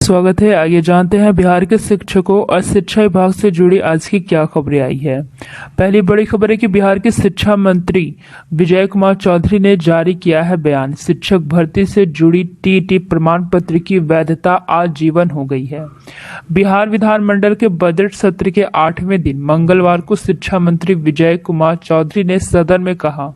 स्वागत है। आइए जानते हैं बिहार के शिक्षकों और शिक्षा विभाग से जुड़ी आज की क्या खबरें आई है। पहली बड़ी खबर है कि बिहार के शिक्षा मंत्री विजय कुमार चौधरी ने जारी किया है बयान। शिक्षक भर्ती से जुड़ी टीईटी प्रमाण पत्र की वैधता आजीवन हो गई है। बिहार विधानमंडल के बजट सत्र के 8वें दिन मंगलवार को शिक्षा मंत्री विजय कुमार चौधरी ने सदन में कहा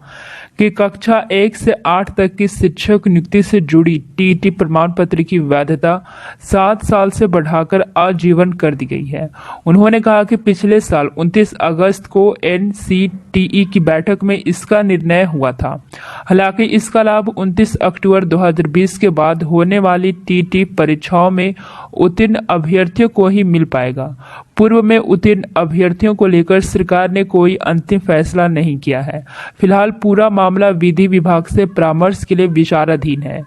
कि कक्षा 1 से 8 तक की शिक्षक नियुक्ति से जुड़ी टीईटी प्रमाण पत्र की वैधता 7 साल से बढ़ाकर आजीवन कर दी गई है। उन्होंने कहा कि पिछले साल 29 अगस्त को एनसीटीई की बैठक में इसका निर्णय हुआ था। हालांकि इसका लाभ 29 अक्टूबर 2020 के बाद होने वाली टीईटी परीक्षाओं में उत्तीर्ण अभ्यर्थियों को ही मिल पाएगा। पूर्व में उत्तीर्ण अभ्यर्थियों को लेकर सरकार ने कोई अंतिम फैसला नहीं किया है। फिलहाल पूरा मामला विधि विभाग से परामर्श के लिए विचाराधीन है।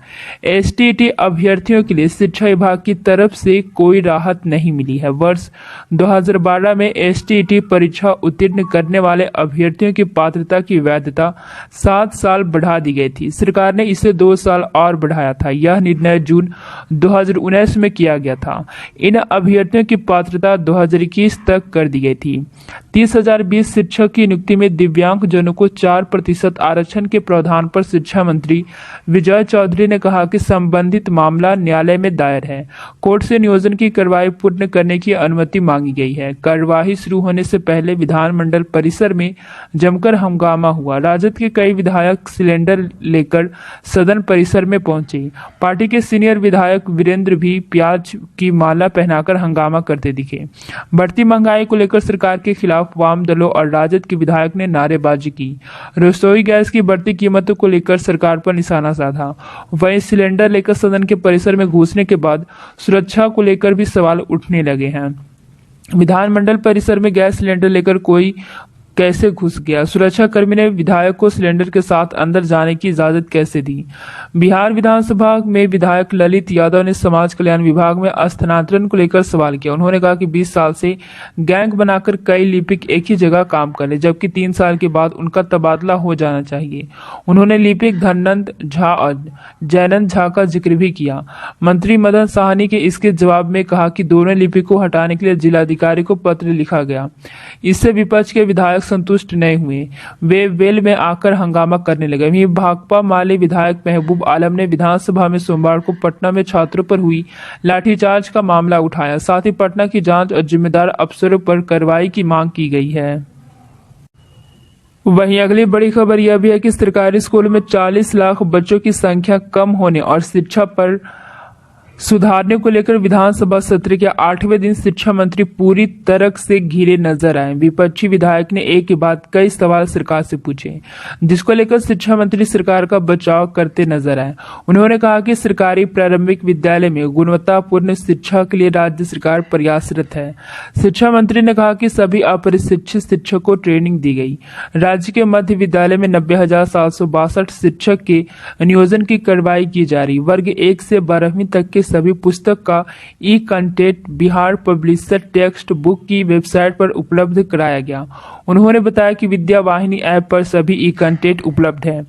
एसटीईटी अभ्यर्थियों के लिए शिक्षा विभाग की तरफ से कोई राहत नहीं मिली है। वर्ष 2012 में एसटीईटी परीक्षा उत्तीर्ण करने वाले अभ्यर्थियों की पात्रता की वैधता 7 साल बढ़ा दी गई थी। सरकार ने इसे 2 साल और बढ़ाया था। यह निर्णय जून 2019 में किया गया था। इन अभ्यर्थियों की पात्रता 2021 तक कर दी गई थी। 30,020 शिक्षक की नियुक्ति में दिव्यांग जनों को 4% आरक्षण के प्रावधान पर शिक्षा मंत्री विजय चौधरी ने कहा कि संबंधित मामला न्यायालय में दायर है। कोर्ट से नियोजन की कार्रवाई पूर्ण करने की अनुमति मांगी गई है। कार्यवाही शुरू होने से पहले विधानमंडल परिसर में जमकर हंगामा हुआ। राजद के कई विधायक सिलेंडर लेकर सदन परिसर में पहुंचे। पार्टी के सीनियर विधायक वीरेंद्र भी प्याज की माला पहनाकर हंगामा करते दिखे। बढ़ती महंगाई को लेकर सरकार के खिलाफ वाम दलों और राजद के विधायक ने नारेबाजी की। रसोई गैस की बढ़ती कीमतों को लेकर सरकार पर निशाना साधा। वहीं सिलेंडर लेकर सदन के परिसर में घुसने के बाद सुरक्षा को लेकर भी सवाल उठने लगे हैं। विधानमंडल परिसर में गैस सिलेंडर लेकर कोई कैसे घुस गया? सुरक्षा कर्मी ने विधायक को सिलेंडर के साथ अंदर जाने की इजाजत कैसे दी? बिहार विधानसभा में विधायक ललित यादव ने समाज कल्याण विभाग में स्थानांतरण को लेकर सवाल किया। उन्होंने कहा कि 20 साल से गैंग बनाकर कई लिपिक एक ही जगह काम कर रहे, जबकि 3 साल के बाद उनका तबादला हो जाना चाहिए। उन्होंने लिपिक धनंद झा और जयनंद झा का जिक्र भी किया। मंत्री मदन साहनी के इसके जवाब में कहा कि दोनों लिपिक को हटाने के लिए जिलाधिकारी को पत्र लिखा गया। इससे विपक्ष के विधायक संतुष्ट नहीं हुए। वे वेल में आकर हंगामा करने लगे। वहीं भाकपा माले विधायक महबूब आलम ने विधानसभा में सोमवार को पटना में छात्रों पर हुई लाठीचार्ज का मामला उठाया। साथ ही पटना की जांच और जिम्मेदार अफसरों पर कार्रवाई की मांग की गई है। वहीं अगली बड़ी खबर यह भी है कि सरकारी स्कूलों में 40 लाख बच्चों की संख्या कम होने और शिक्षा पर सुधारने को लेकर विधानसभा सत्र के 8वें दिन शिक्षा मंत्री पूरी तरह से घिरे नजर आए। विपक्षी विधायक ने एक के बाद कई सवाल सरकार से पूछे, जिसको लेकर शिक्षा मंत्री सरकार का बचाव करते नजर आए। उन्होंने कहा कि सरकारी प्रारंभिक विद्यालय में गुणवत्तापूर्ण शिक्षा के लिए राज्य सरकार प्रयासरत है। शिक्षा मंत्री ने कहा कि सभी अप्रशिक्षित शिक्षक को ट्रेनिंग दी गई। राज्य के मध्य विद्यालय में 90,762 शिक्षक के नियोजन की कार्रवाई की जा रही। वर्ग 1 से 12वीं तक के सभी पुस्तक का e content Bihar publisher text book की वेबसाइट पर उपलब्ध कराया गया। उन्होंने बताया कि विद्या वाहिनी ऐप पर सभी ई कंटेंट उपलब्ध है।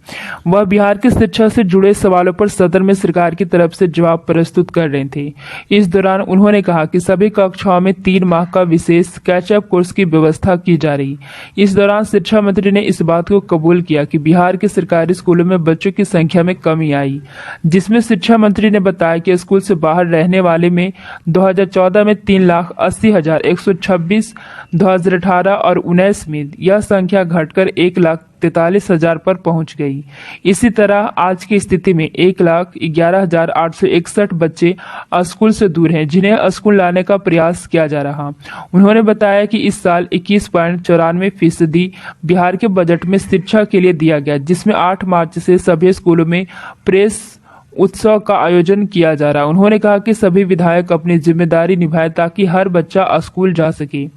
वह बिहार की शिक्षा से जुड़े सवालों पर सदन में सरकार की तरफ से जवाब प्रस्तुत कर रहे थे। इस दौरान उन्होंने कहा कि सभी कक्षाओं में 3 माह का विशेष कैचअप कोर्स की व्यवस्था की जा रही। इस दौरान शिक्षा मंत्री ने इस बात को कबूल किया कि बिहार के सरकारी स्कूलों में बच्चों की संख्या में कमी आई, जिसमें शिक्षा मंत्री ने बताया कि स्कूल से बाहर रहने वाले में 2014 में 3,80,126, 2018 और 19 में यह संख्या घटकर 1,43,000 पर पहुंच गई। इसी तरह आज की स्थिति में 1,11,861 बच्चे स्कूल से दूर हैं, जिन्हें स्कूल लाने का प्रयास किया जा रहा। उन्होंने बताया कि इस साल 21.94% बिहार के बजट में शिक्षा के लिए दिया गया, जिसमें 8 मार्च से सभी स्कूलों में प्रेस उत्सव का आयोजन किया जा रहा है। उन्होंने कहा कि सभी विधायक अपनी जिम्मेदारी निभाएं ताकि हर बच्चा स्कूल जा सके।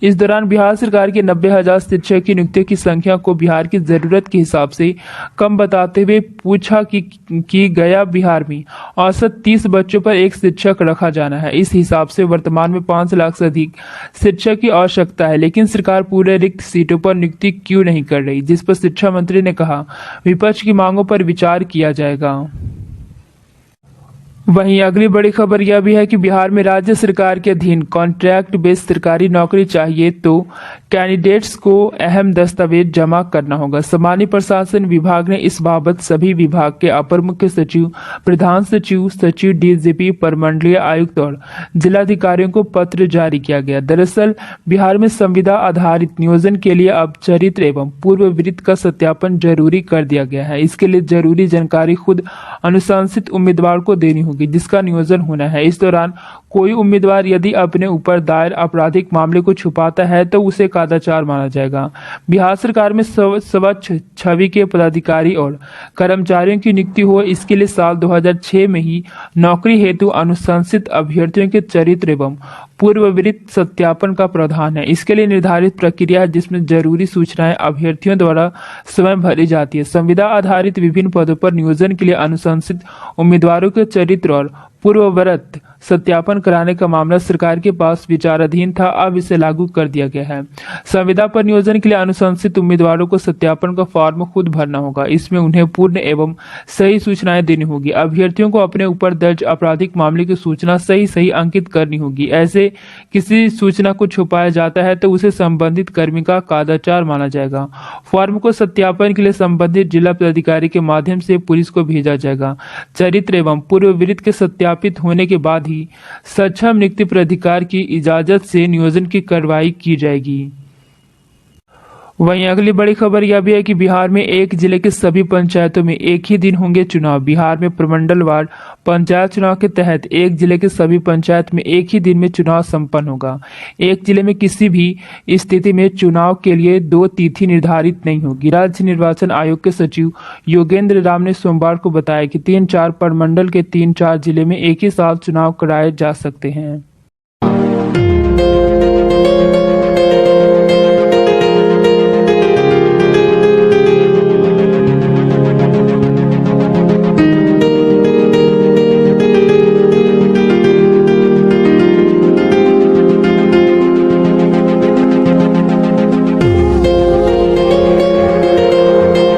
इस दौरान बिहार सरकार के 90,000 शिक्षक की नियुक्ति की संख्या को बिहार की जरूरत के हिसाब से कम बताते हुए पूछा कि गया बिहार में औसत 30 बच्चों पर एक शिक्षक रखा जाना है। इस हिसाब से वर्तमान में 5 लाख से अधिक शिक्षक की आवश्यकता है, लेकिन सरकार पूरे रिक्त सीटों पर नियुक्ति क्यों नहीं कर रही, जिस पर शिक्षा मंत्री ने कहा विपक्ष की मांगों पर विचार किया जाएगा। वहीं अगली बड़ी खबर यह भी है कि बिहार में राज्य सरकार के अधीन कॉन्ट्रैक्ट बेस्ड सरकारी नौकरी चाहिए तो कैंडिडेट्स को अहम दस्तावेज जमा करना होगा। सामान्य प्रशासन विभाग ने इस बाबत सभी विभाग के अपर मुख्य सचिव, प्रधान सचिव, सचिव डीजीपी, प्रमंडलीय आयुक्त और जिलाधिकारियों को पत्र जारी किया गया। दरअसल बिहार में संविदा आधारित नियोजन के लिए अब चरित्र एवं पूर्ववृत्त का सत्यापन जरूरी कर दिया गया है। इसके लिए जरूरी जानकारी खुद अनुशंसित उम्मीदवार को देनी होगी जिसका नियोजन होना है। इस दौरान कोई उम्मीदवार यदि अपने ऊपर दायर आपराधिक मामले को छुपाता है तो उसे कदाचार माना जाएगा। बिहार सरकार में स्वच्छ छवि के पदाधिकारी और कर्मचारियों की नियुक्ति हो, इसके लिए साल 2006 में ही नौकरी हेतु अनुशंसित अभ्यर्थियों के चरित्र एवं पूर्ववृत्त सत्यापन का प्रावधान है। इसके लिए निर्धारित प्रक्रिया है जिसमें जरूरी सूचनाएं अभ्यर्थियों द्वारा स्वयं भरी जाती है। संविदा आधारित विभिन्न पदों पर नियोजन के लिए अनुशंसित उम्मीदवारों के चरित्र और पूर्ववृत्त सत्यापन कराने का मामला सरकार के पास विचाराधीन था, अब इसे लागू कर दिया गया है। संविदा पर नियोजन के लिए अनुशंसित उम्मीदवारों को सत्यापन का फॉर्म खुद भरना होगा। इसमें उन्हें पूर्ण एवं सही सूचनाएं देनी होगी। अभ्यर्थियों को अपने ऊपर दर्ज आपराधिक मामले की सूचना सही अंकित करनी होगी। ऐसे किसी सूचना को छुपाया जाता है तो उसे संबंधित कर्मी का कदाचार माना जाएगा। फॉर्म को सत्यापन के लिए संबंधित जिला पदाधिकारी के माध्यम से पुलिस को भेजा जाएगा। चरित्र एवं पूर्ववृत्त के सत्यापित होने के बाद ही सक्षम नियुक्ति प्राधिकार की इजाजत से नियोजन की कार्रवाई की जाएगी। वहीं अगली बड़ी खबर यह भी है कि बिहार में एक जिले के सभी पंचायतों में एक ही दिन होंगे चुनाव। बिहार में प्रमंडलवार पंचायत चुनाव के तहत एक जिले के सभी पंचायत में एक ही दिन में चुनाव संपन्न होगा। एक जिले में किसी भी स्थिति में चुनाव के लिए दो तिथि निर्धारित नहीं होगी। राज्य निर्वाचन आयोग के सचिव योगेंद्र राम ने सोमवार को बताया कि 3-4 प्रमंडल के 3-4 जिले में एक ही साथ चुनाव कराए जा सकते हैं।